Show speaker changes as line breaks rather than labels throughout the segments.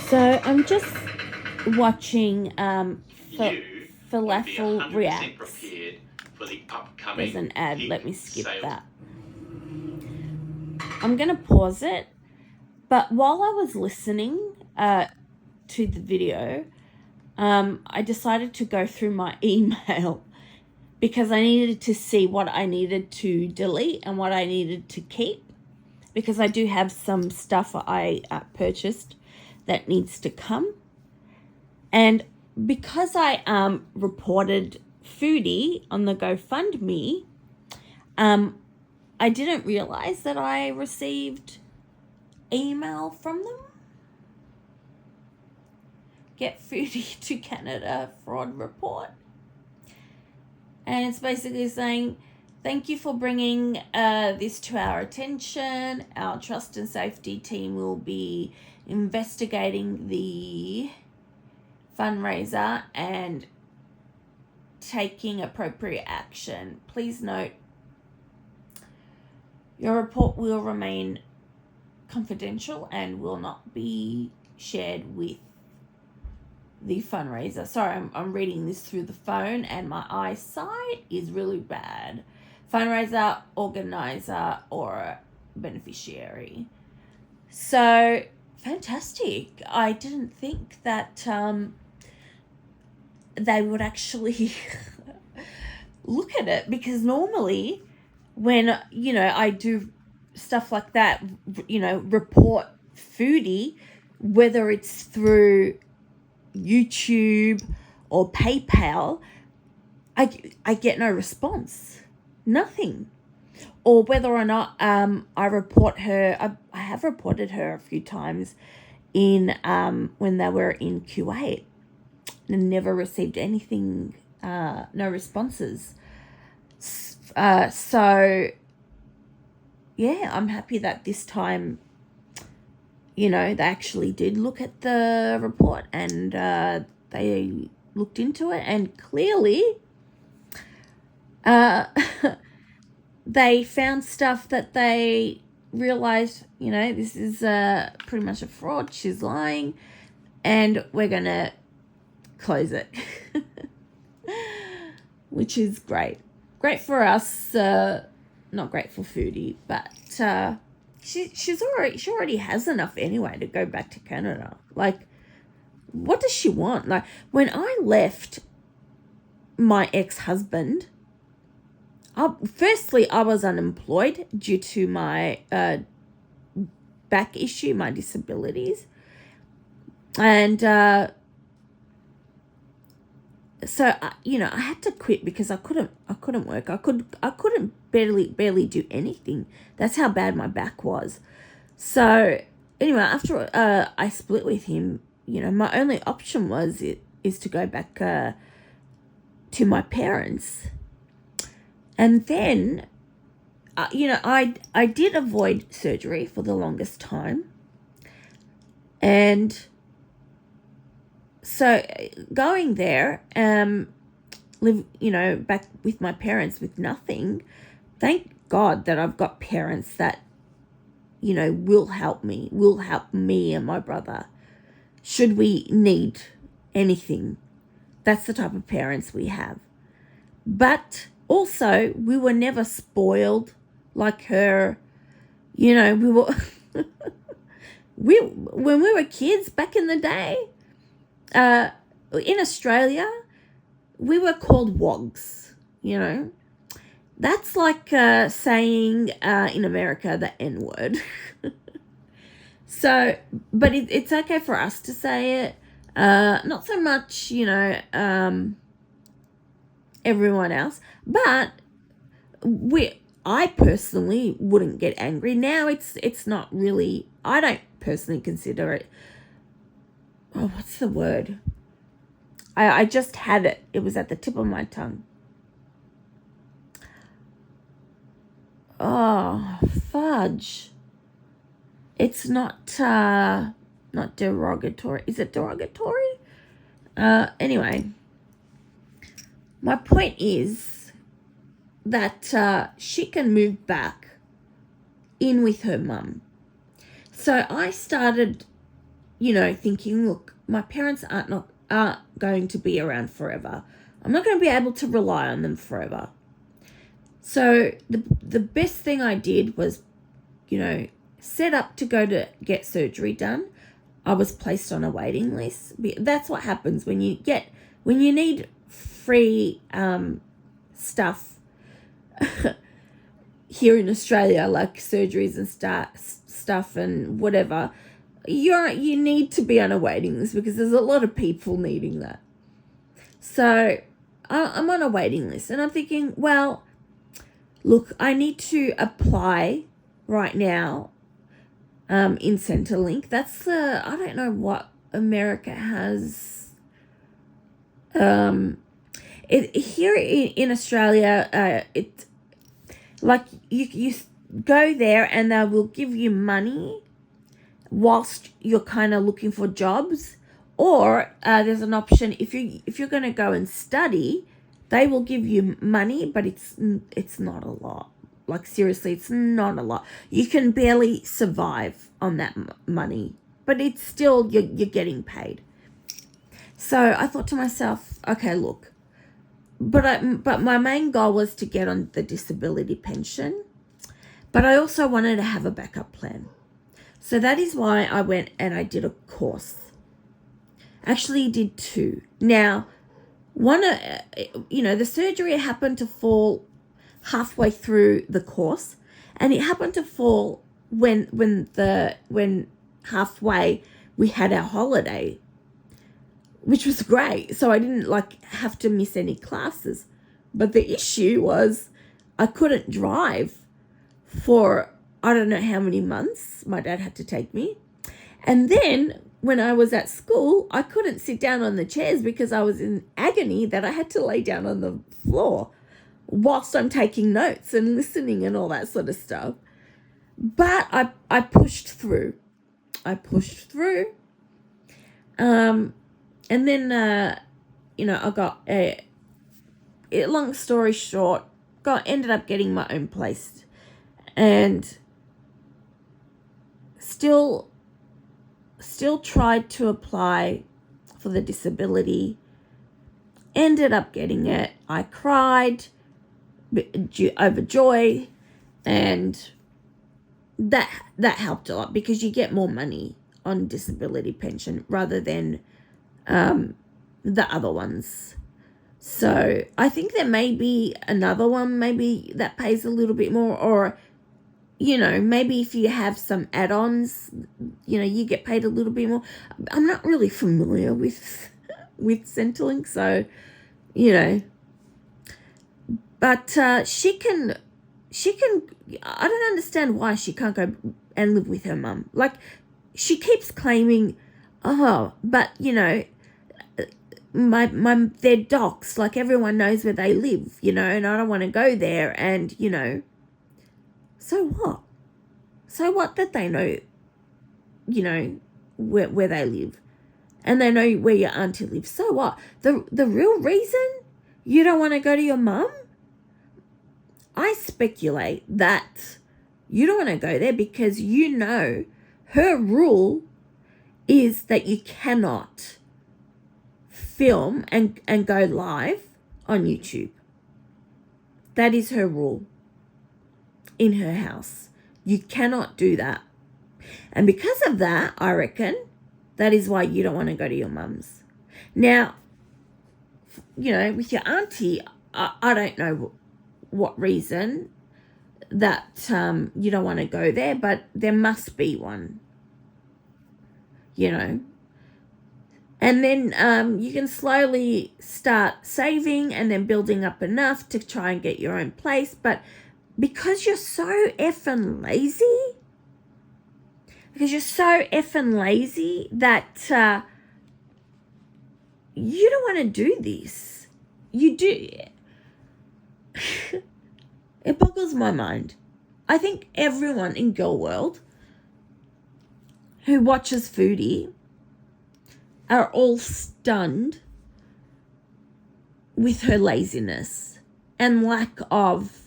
So I'm just watching
You want to be
Falafel
100%
Reacts.
prepared for the upcoming
There's an ad.
peak
Let me skip
sales.
that. I'm going to pause it. But while I was listening to the video, I decided to go through my email because I needed to see what I needed to delete and what I needed to keep, because I do have some stuff I purchased that needs to come. And because I reported Foodie on the GoFundMe, I didn't realize that I received email from them. Get Foodie to Canada fraud report. And it's basically saying, thank you for bringing this to our attention. Our trust and safety team will be investigating the fundraiser and taking appropriate action. Please note, your report will remain confidential and will not be shared with the fundraiser. Sorry, I'm reading this through the phone and my eyesight is really bad. Fundraiser, organizer, or beneficiary. So, fantastic. I didn't think that they would actually look at it, because normally when, I do stuff like that, report Foodie, whether it's through YouTube or PayPal, I get no response, nothing. Or whether or not I report her, I have reported her a few times in when they were in Kuwait, and never received anything, no responses. So yeah, I'm happy that this time, they actually did look at the report and they looked into it, and clearly they found stuff that they realized, this is pretty much a fraud. She's lying, and we're going to close it. Which is great. Great for us, not great for Foodie, but she already has enough anyway to go back to Canada. Like, what does she want? Like, when I left my ex-husband, firstly, I was unemployed due to my back issue, my disabilities, and so I had to quit because I couldn't work. I couldn't barely do anything. That's how bad my back was. So anyway, after I split with him, my only option is to go back to my parents. And then I did avoid surgery for the longest time. And so going there, live, back with my parents with nothing. Thank God that I've got parents that, will help me and my brother should we need anything. That's the type of parents we have. But also, we were never spoiled like her. We were when we were kids back in the day, in Australia, we were called wogs, That's like saying in America the N-word. So, but it's okay for us to say it. Not so much, everyone else. But I personally wouldn't get angry. Now it's not really, I don't personally consider it, what's the word? I just had it. It was at the tip of my tongue. Oh, fudge. It's not derogatory. Is it derogatory? Anyway, my point is that she can move back in with her mum. So I started thinking, look, my parents aren't going to be around forever. I'm not going to be able to rely on them forever. So the best thing I did was, set up to go to get surgery done. I was placed on a waiting list. That's what happens when you need free stuff here in Australia, like surgeries and stuff and whatever. You need to be on a waiting list because there's a lot of people needing that. So I'm on a waiting list and I'm thinking, well, look, I need to apply right now in Centrelink. That's I don't know what America has. Here in Australia, it like you go there and they will give you money whilst you're kind of looking for jobs, or there's an option if you're going to go and study, they will give you money, but it's not a lot. Like, seriously, it's not a lot. You can barely survive on that money, but it's still, you're getting paid. So I thought to myself, okay, look, but my main goal was to get on the disability pension, but I also wanted to have a backup plan. So that is why I went and I did a course. Actually did two. Now, one, the surgery happened to fall halfway through the course, and it happened to fall when halfway we had our holiday, which was great. So I didn't have to miss any classes. But the issue was I couldn't drive for I don't know how many months. My dad had to take me. And then when I was at school, I couldn't sit down on the chairs because I was in agony that I had to lay down on the floor whilst I'm taking notes and listening and all that sort of stuff. But I pushed through. And then, I got long story short, ended up getting my own place, and still tried to apply for the disability, ended up getting it. I cried overjoy, and that helped a lot because you get more money on disability pension rather than the other ones. So I think there may be another one maybe that pays a little bit more, or maybe if you have some add-ons, you get paid a little bit more. I'm not really familiar with Centrelink, so but she can I don't understand why she can't go and live with her mum. Like, she keeps claiming, but they're docs, like everyone knows where they live, and I don't want to go there, and so what that they know where they live, and they know where your auntie lives. So what? The real reason you don't want to go to your mum, I speculate that you don't want to go there because her rule is that you cannot film and go live on YouTube. That is her rule in her house. You cannot do that. And because of that, I reckon that is why you don't want to go to your mum's. Now, with your auntie, I don't know what reason that you don't want to go there, but there must be one, and then you can slowly start saving and then building up enough to try and get your own place. But because you're so effing lazy, that you don't want to do this. You do. It boggles my mind. I think everyone in Girl World who watches Foodie are all stunned with her laziness and lack of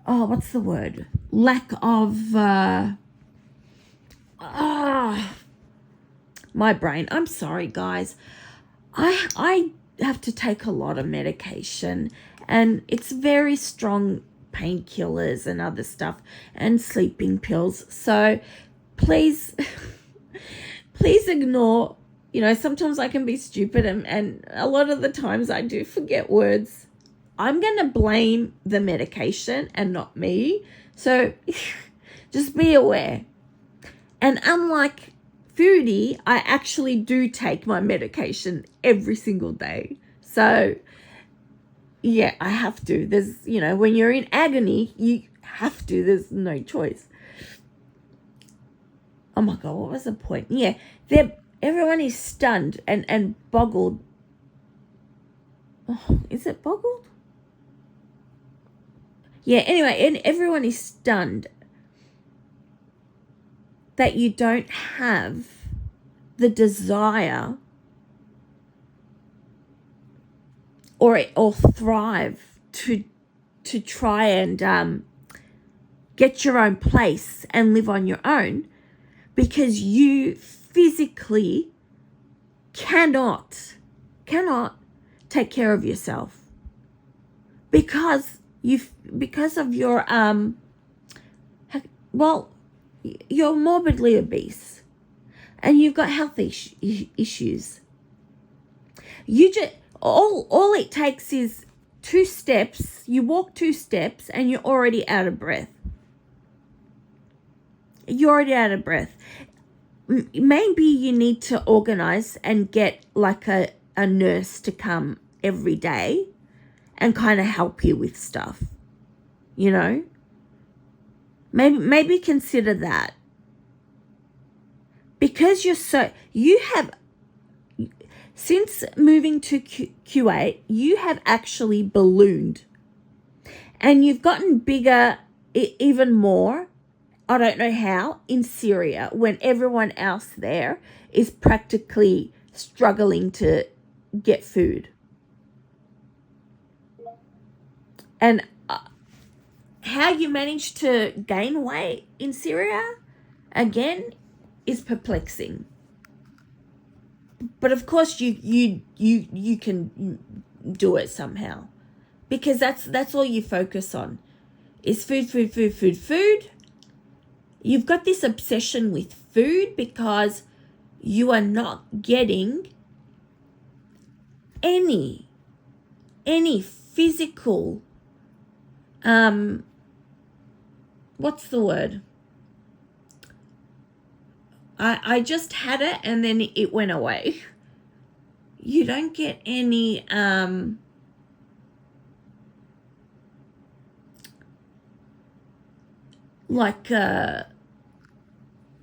what's the word? Lack of my brain. I'm sorry, guys. I have to take a lot of medication, and it's very strong painkillers and other stuff and sleeping pills. So please, please ignore, sometimes I can be stupid, and a lot of the times I do forget words. I'm going to blame the medication and not me. So just be aware. And unlike Foodie, I actually do take my medication every single day. So yeah, I have to. There's, when you're in agony, you have to. There's no choice. Oh my God, what was the point? Yeah, everyone is stunned and boggled. Oh, is it boggled? Yeah, anyway, and everyone is stunned that you don't have the desire or thrive to try and get your own place and live on your own, because you physically cannot take care of yourself because of your you're morbidly obese and you've got health issues. You just all it takes is 2 steps. You walk 2 steps and you're already out of breath. Maybe you need to organize and get like a nurse to come every day and kind of help you with stuff, Maybe consider that. Because you have, since moving to Kuwait, you have actually ballooned. And you've gotten bigger even more, I don't know how, in Syria, when everyone else there is practically struggling to get food. And how you managed to gain weight in Syria, again, is perplexing. But of course you can do it somehow, because that's all you focus on is food. You've got this obsession with food because you are not getting any physical what's the word? I just had it and then it went away. You don't get any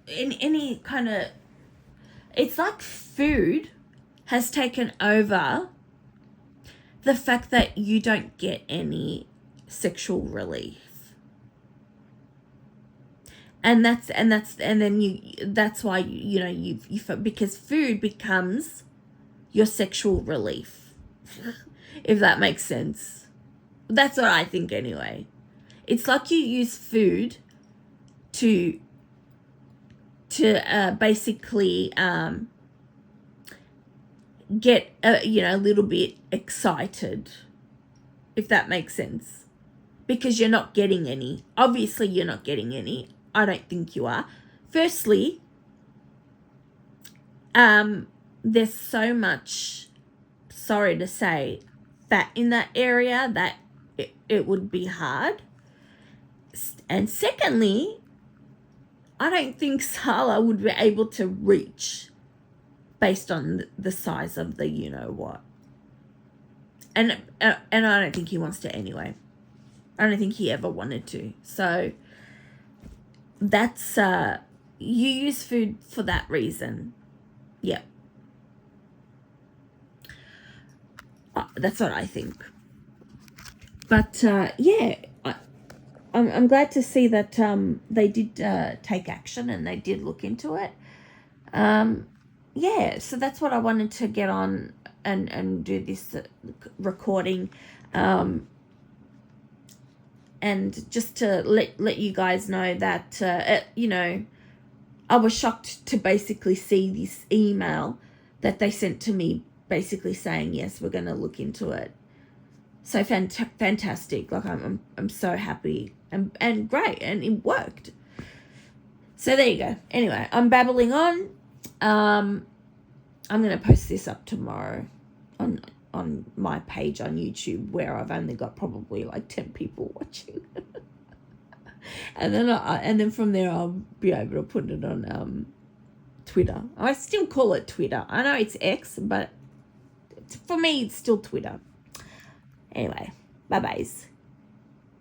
any kind of, it's like food has taken over the fact that you don't get any sexual relief. And that's why you because food becomes your sexual relief, if that makes sense. That's what I think anyway. It's like you use food to basically get a little bit excited, if that makes sense, because you're not getting any. Obviously you're not getting any. I don't think you are. Firstly, there's so much, sorry to say, fat in that area that it would be hard. And secondly, I don't think Salah would be able to reach based on the size of the what. And I don't think he wants to anyway. I don't think he ever wanted to. So that's you use food for that reason. Yep. That's what I think. But yeah, I'm glad to see that they did take action and they did look into it. Yeah, so that's what I wanted to get on and do this recording, and just to let you guys know that I was shocked to basically see this email that they sent to me basically saying, yes, we're going to look into it. So fantastic. Like I'm so happy and great, and it worked. So there you go. Anyway, I'm babbling on. I'm going to post this up tomorrow on my page on YouTube, where I've only got probably like 10 people watching. and then from there I'll be able to put it on Twitter. I still call it Twitter. I know it's X, but for me it's still Twitter. Anyway, bye-byes.